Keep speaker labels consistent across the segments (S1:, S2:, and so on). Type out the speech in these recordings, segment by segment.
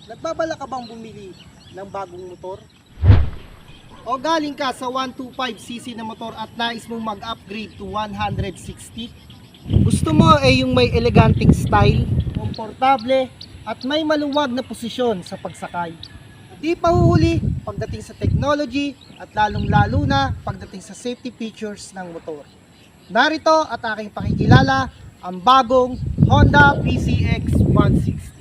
S1: Nagbabala ka bang bumili ng bagong motor? O galing ka sa 125cc na motor at nais mong mag-upgrade to 160? Gusto mo ay yung may eleganteng style, komportable, at may maluwag na posisyon sa pagsakay. Di pa huhuli pagdating sa technology at lalong-lalo na pagdating sa safety features ng motor. Narito at aking pakikilala ang bagong Honda PCX 160.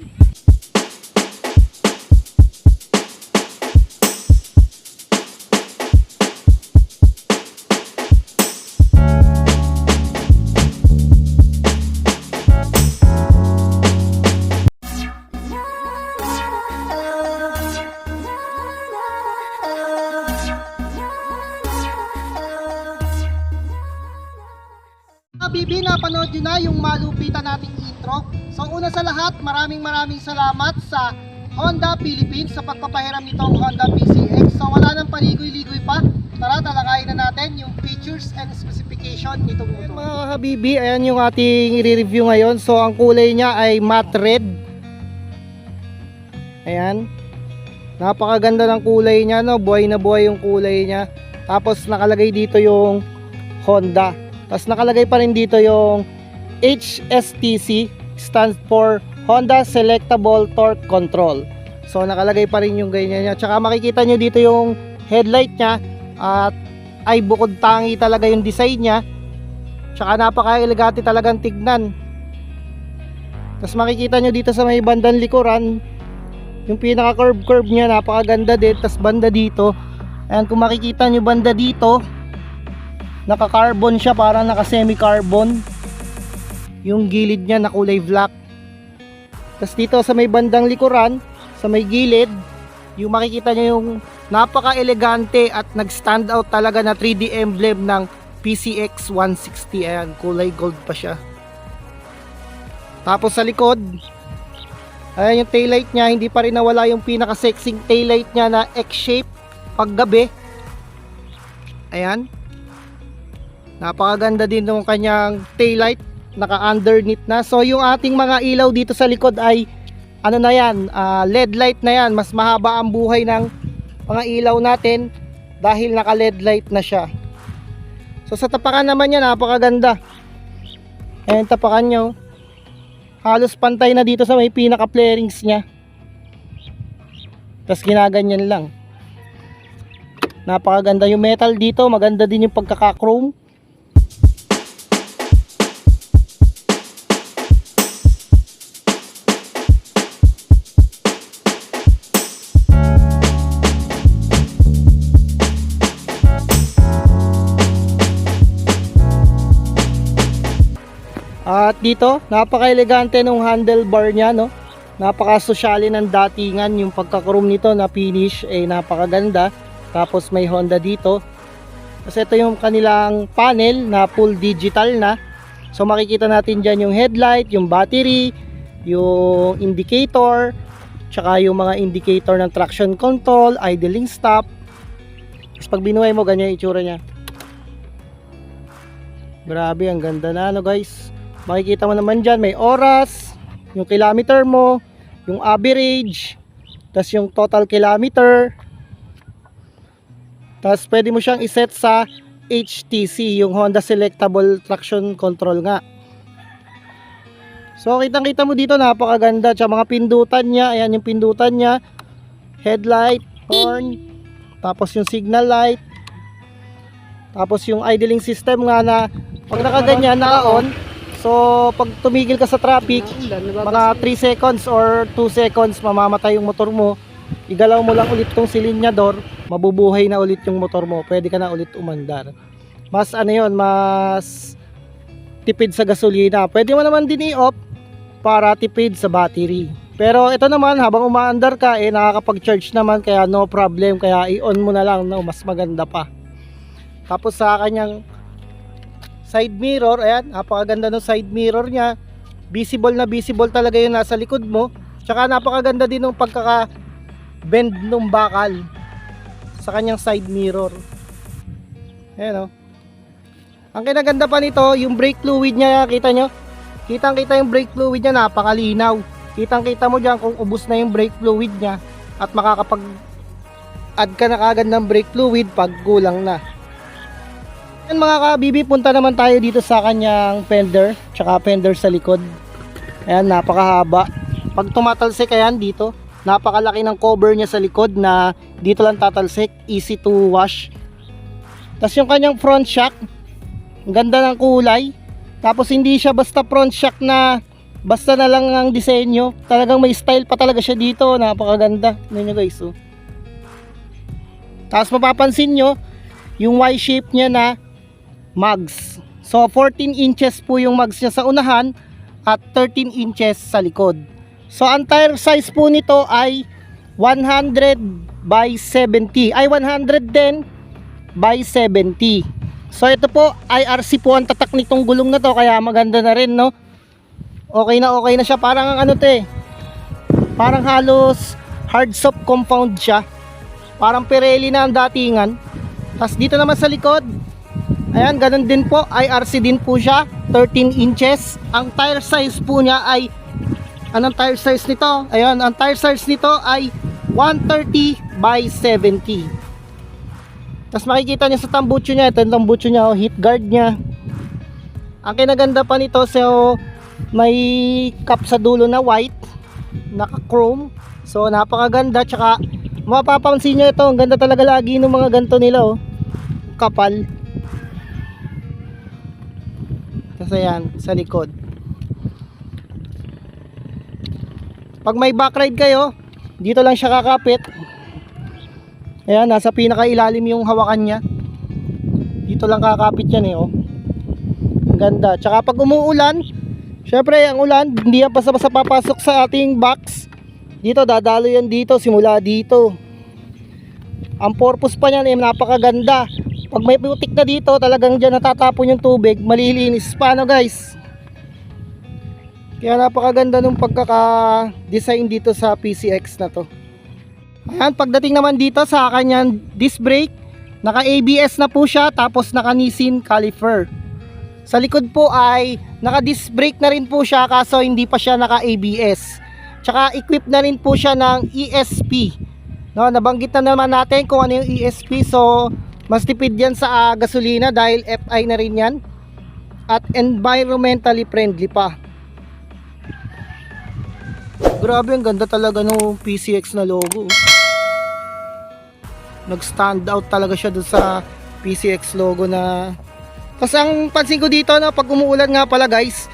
S1: Bibi, napanood nyo na yung malupitan nating intro. So una sa lahat, maraming salamat sa Honda Philippines sa pagpapahiram nitong Honda PCX. So wala nang paligoy-ligoy pa. Tara, talakayin na natin yung features and specification nitong motor. Mga habibi, ayan yung ating i-review ngayon. So ang kulay niya ay matte red. Ayan. Napakaganda ng kulay niya, no? Buhay na buhay yung kulay niya. Tapos nakalagay dito yung Honda. Tapos nakalagay pa rin dito yung HSTC, stands for Honda Selectable Torque Control. So nakalagay pa rin yung ganyan niya. Tsaka makikita nyo dito yung headlight niya at ay bukod tangi talaga yung design niya. Tsaka napaka-elegante talagang tignan. Tapos makikita nyo dito sa may bandang likuran yung pinaka curve niya, napakaganda din. Tapos banda dito, ayan, kung makikita nyo banda dito, naka-carbon siya, parang naka-semi-carbon yung gilid niya na kulay black. Tapos dito sa may bandang likuran, sa may gilid, yung makikita nyo yung napaka-elegante at nag-stand out talaga na 3D emblem ng PCX 160. Ayan, kulay gold pa siya. Tapos sa likod, ayan yung taillight niya, hindi pa rin nawala yung pinaka-sexing taillight niya na X-shape paggabi. Ayan. Napakaganda din ng kanyang taillight, naka-underneath na. So yung ating mga ilaw dito sa likod ay ano na yan, LED light na yan. Mas mahaba ang buhay ng mga ilaw natin dahil naka-LED light na siya. So sa tapakan naman niya, napakaganda. Ayan, tapakan nyo. Halos pantay na dito sa may pinaka-flarings niya. Tapos ginaganyan lang. Napakaganda yung metal dito, maganda din yung pagkaka-chrome. At dito, napaka-elegante ng handlebar niya, no? Napaka-sosyali ng datingan, yung pagka-chrome nito na finish ay napakaganda. Tapos may Honda dito. Kasi ito yung kanilang panel na full digital na. So makikita natin dyan yung headlight, yung battery, yung indicator, tsaka yung mga indicator ng traction control, idling stop. Tapos pag binuhay mo, ganyan yung itsura niya. Grabe, ang ganda na, no guys. Makikita mo naman dyan, may oras, yung kilometer mo, yung average, tas yung total kilometer. Tas pwede mo siyang iset sa HTC, yung Honda Selectable Traction Control nga. So kitang kita mo dito, napakaganda. Tsaka mga pindutan niya, ayan yung pindutan niya. Headlight, horn, tapos yung signal light. Tapos yung idling system nga na pag nakaganyan, naka-on. So pag tumigil ka sa traffic, mga 3 seconds or 2 seconds mamamatay yung motor mo. Igalaw mo lang ulit tong silinyador, mabubuhay na ulit yung motor mo. Pwede ka na ulit umandar. Mas ano yun, mas tipid sa gasolina. Pwede mo naman din i-off para tipid sa battery. Pero ito naman, habang umaandar ka, nakakapag-charge naman, kaya no problem. Kaya i-on mo na lang, no, mas maganda pa. Tapos sa kanyang side mirror, ayan, napakaganda ng side mirror niya. Visible na visible talaga yung nasa likod mo. Tsaka napakaganda din ng pagkaka-bend ng bakal sa kanyang side mirror. Ayan, oh. Ang kinaganda pa nito, yung brake fluid niya, kita nyo? Kitang kita yung brake fluid niya, napakalinaw. Kitang-kita mo dyan kung ubos na yung brake fluid niya at makakapag-add ka na kagad ng brake fluid pag kulang na. Yan mga kabibi, punta naman tayo dito sa kanyang fender, tsaka fender sa likod. Ayan, napakahaba. Pag tumatalsik, ayan dito, napakalaki ng cover niya sa likod na dito lang tatalsik, easy to wash. Tapos yung kanyang front shock, ang ganda ng kulay. Tapos hindi siya basta front shock na basta na lang ang disenyo, talagang may style pa talaga siya dito, napakaganda. Tingnan nyo guys, oh. Tapos mapapansin nyo yung Y-shape niya na mugs. So 14 inches po yung mugs niya sa unahan at 13 inches sa likod. So ang tire size po nito ay 100 by 70, ay 110 by 70. So ito po, IRC po ang tatak nitong gulong na to, kaya maganda na rin, no? Okay na siya, parang ano to eh, parang halos hard soft compound siya, parang Pirelli na ang datingan. Tapos dito naman sa likod, ayan, ganun din po, IRC din po siya, 13 inches. Ang tire size po niya ay, anong tire size nito? Ayan, ang tire size nito ay 130 by 70. Tapos makikita niyo sa tambucho niya, ito yung tambucho niya, oh, heat guard niya. Ang kinaganda pa nito, so may cup sa dulo na white, naka chrome, so napakaganda. Tsaka mapapansin nyo ito, ang ganda talaga lagi ng mga ganito nila, oh, kapal. Tapos ayan, sa likod, pag may backride kayo, dito lang siya kakapit. Ayan, nasa pinakailalim yung hawakan niya, dito lang kakapit yan eh, oh. Ang ganda. Tsaka pag umuulan, syempre ang ulan, hindi yan basta-basta papasok sa ating box. Dito, dadalo yan dito, simula dito. Ang purpose pa niyan ay napakaganda. Pag may putik na dito, talagang dyan natatapon yung tubig, malilinis. Paano guys? Kaya napakaganda nung pagkaka-design dito sa PCX na to. Ayan, pagdating naman dito sa kanyang disc brake, naka ABS na po siya, tapos naka Nissin caliper. Sa likod po ay naka disc brake na rin po siya, kaso hindi pa siya naka ABS. Tsaka equipped na rin po siya ng ESP. No, nabanggit na naman natin kung ano yung ESP, so mas tipid yan sa gasolina dahil FI na rin yan. At environmentally friendly pa. Grabe, ang ganda talaga ng PCX na logo. Nag-stand out talaga siya dun sa PCX logo na. Tapos ang pansin ko dito, no, pag umuulan nga pala guys,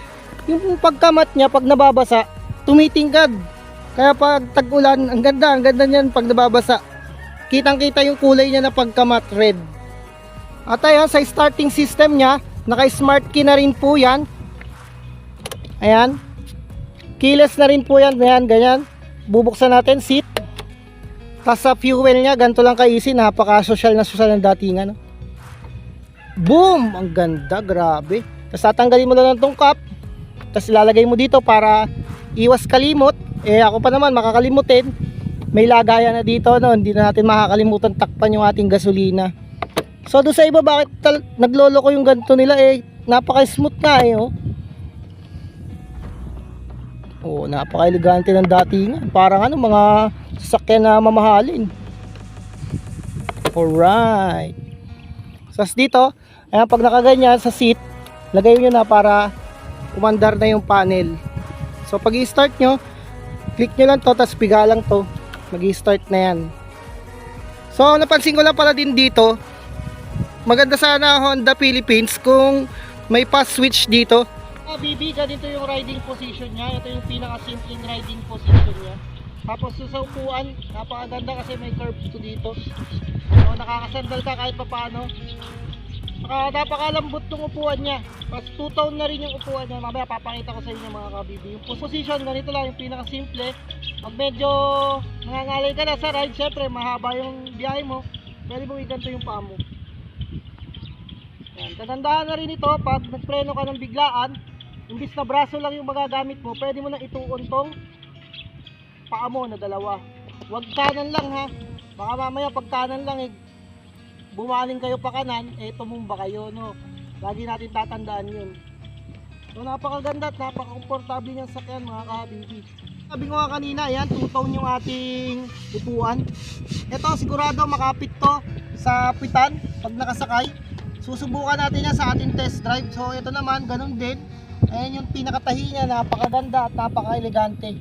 S1: yung pagkamat niya pag nababasa, tumitingkad. Kaya pag tag-ulan, ang ganda niyan pag nababasa. Kitang-kita yung kulay niya na pagkamat, red. At ayan, sa starting system niya, naka-smart key na rin po yan. Ayan. Keyless na rin po yan, ayan, ganyan. Bubuksan natin, seat. Tapos sa fuel niya, ganito lang ka-easy, napaka-social na social ng datingan. No? Boom! Ang ganda, grabe. Tapos tatanggalin mo lang itong cup. Tapos ilalagay mo dito para iwas kalimot. Eh ako pa naman makakalimutin. May lagayan na dito, no? Hindi na natin makakalimutan takpan yung ating gasolina. So doon sa iba, bakit naglolo ko yung ganito nila? Eh napaka-smooth nga eh, oh. Oh, napaka-elegante ng datingan. Parang ano, mga sasakyan na mamahalin. Alright. So dito, ayan, pag nakaganyan sa seat, lagay nyo na para umandar na yung panel. So pag i-start nyo, click nyo lang to, tapos piga lang to, mag-i-start na yan. So napansin ko lang pala din dito, maganda sana Honda Philippines kung may pass switch dito. BB, ganito yung riding position niya. Ito yung pinaka-simpleng riding position niya. Tapos sa upuan, napakaganda kasi may curve to dito. So nakakasandal ka kahit pa paano. Napakalambot ng upuan niya. Tapos two-tone na rin yung upuan niya. Mamaya papakita ko sa inyo mga kabibi. Yung position, ganito lang, yung pinaka-simple. Pag medyo nangangalay ka na sa ride, syempre mahaba yung biyahe mo, pwede mo iganto yung paa mo. Yan. Tatandaan na rin ito, pag nagpreno ka ng biglaan, imbis na braso lang yung magagamit mo, pwede mo nang ituon tong paa mo na dalawa. Huwag kanan lang ha. Baka mamaya pag kanan lang bumaling kayo pa kanan, tumumba kayo, no. Lagi natin tatandaan yun. So napakaganda at napaka-komportable niyang sakyan mga kahabibi. Sabi ko nga kanina, ayan, two-tone yung ating upuan. Ito, sigurado makapit to sa pitan pag nakasakay. Susubukan natin yan sa ating test drive. So ito naman, ganun din. Ayan yung pinakatahi niya, napakaganda at napaka-elegante.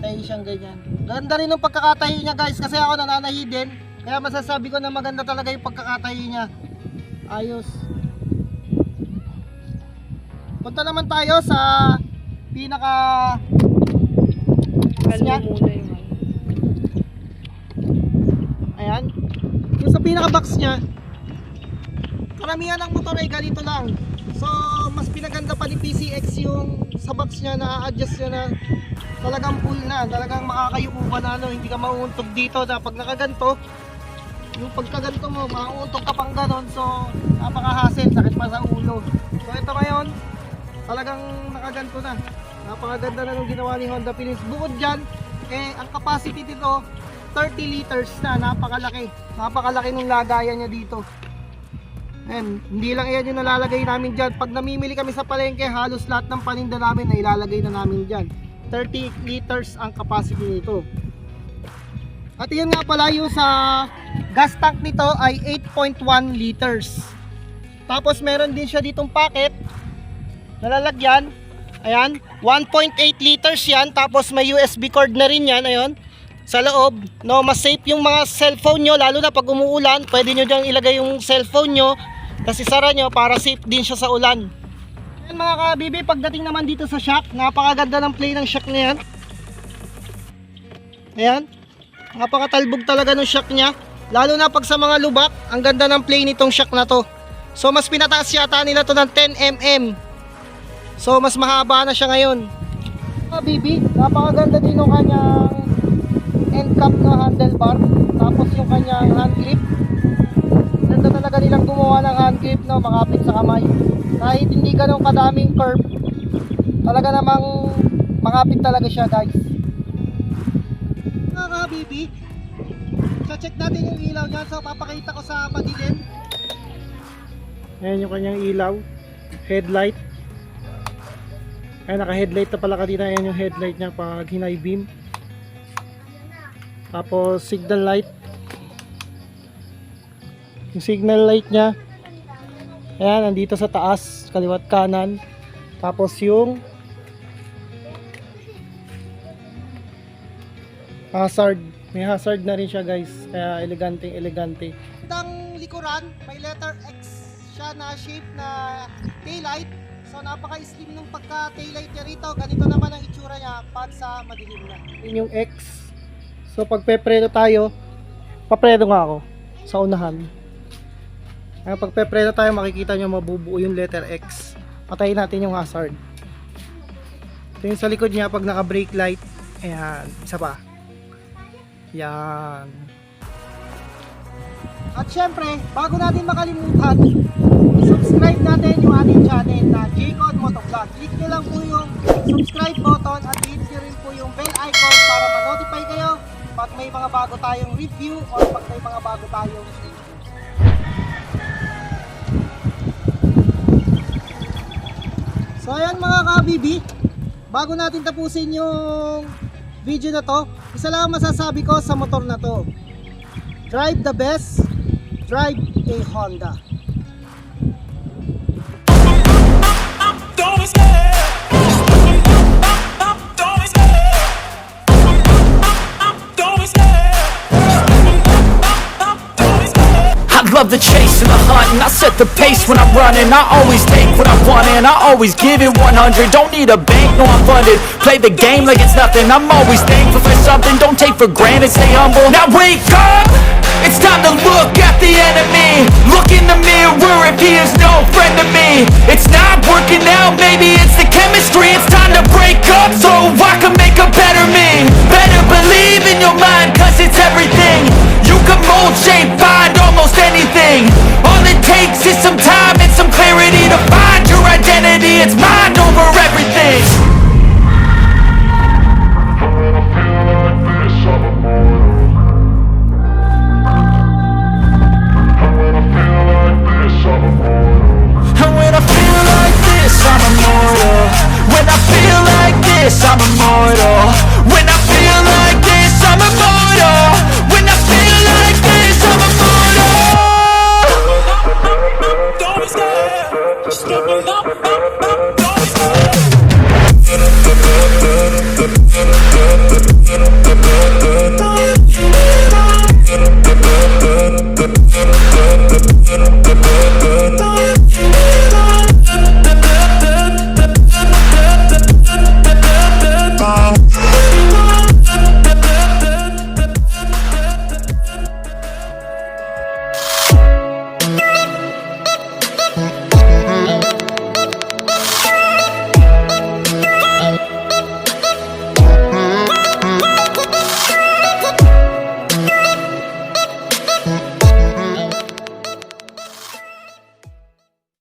S1: Tahi siyang ganyan. Ganda rin yung pagkakatahi niya guys, kasi ako nananahi din. Kaya masasabi ko na maganda talaga yung pagkakatahi niya. Ayos. Punta naman tayo sa pinaka niya. Ayan. Yung sa pinaka box niya, karamihan ng motor ay ganito lang. So mas pinaganda pa ni PCX yung sa box niya, na-adjust niya na talagang full na, talagang makakayuko ka na, hindi ka mauuntog dito na pag nakaganto. Yung pagkaganto mo, mauuntog ka pang ganon, so napaka-hassle, sakit pa sa ulo. So ito ngayon, talagang nakaganto na. Napakaganda na nung ginawa ni Honda Philips. Bukod dyan, ang capacity dito 30 liters na, napakalaki. Napakalaki nung lagayan niya dito. Hindi lang yan yung nalalagay namin dyan. Pag namimili kami sa palengke, halos lahat ng paninda namin na ilalagay na namin dyan. 30 liters ang capacity nito. At yan nga pala, yung sa gas tank nito ay 8.1 liters. Tapos meron din siya ditong packet nalalagyan. Ayan, 1.8 liters yan. Tapos may USB cord na rin yan, ayun, sa loob. No, mas safe yung mga cellphone nyo, lalo na pag umuulan. Pwede nyo dyan ilagay yung cellphone nyo, kasi sara nyo para safe din siya sa ulan. Ayan mga kabibi, pagdating naman dito sa shock, napakaganda ng play ng shock na yan. Ayan, napakatalbog talaga ng shock nya. Lalo na pag sa mga lubak, ang ganda ng play nitong shock na to. So mas pinataas yata nila to ng 10mm. So mas mahaba na siya ngayon. Bibi, napakaganda din ng kanyang end cap na handlebar. Tapos yung kanyang hand grip, ganda talaga nilang gumawa ng hand grip na makapit sa kamay. Kahit hindi ganun kadaming curve, talaga namang makapit talaga siya guys. Mga Bibi, check natin yung ilaw niya. So papakita ko sa madilim. Ayan yung kanyang ilaw, headlight. Ayan, naka-headlight na pala kanina. Ayan yung headlight niya pag high beam. Tapos signal light. Yung signal light niya, ayan, nandito sa taas, kaliwat kanan. Tapos yung hazard, may hazard na rin siya guys. Kaya elegante. Ang likuran, may letter X siya na shape na taillight. So napaka-slim nung pagka-taillight niya rito. Ganito naman ang itsura niya pag sa madilim na. Yun yung X. So pag pepredo tayo, papredo nga ako sa unahan. Pag pepredo tayo, makikita nyo mabubuo yung letter X. Patayin natin yung hazard. Ito yung sa likod niya pag naka-brake light. Ayan, isa pa. Yan. At syempre, bago natin makalimutan, subscribe natin yung ating channel na J-Code Motovlog. Click nyo lang po yung subscribe button at hit nyo rin po yung bell icon para ma-notify kayo pag may mga bago tayong review or pag may mga bago tayong review. So ayan mga kabibi, bago natin tapusin yung video na to, isa lang masasabi ko sa motor na to: drive the best, drive a Honda.
S2: Love the chase and the hunt, and I set the pace when I'm running. I always take what I want and I always give it 100. Don't need a bank, no I'm funded. Play the game like it's nothing. I'm always thankful for something. Don't take for granted, stay humble. Now wake up, it's time to look at the enemy. Look in the mirror if he is no friend to me. It's not working out, maybe it's the chemistry. It's time to break up so I can make a better me. Better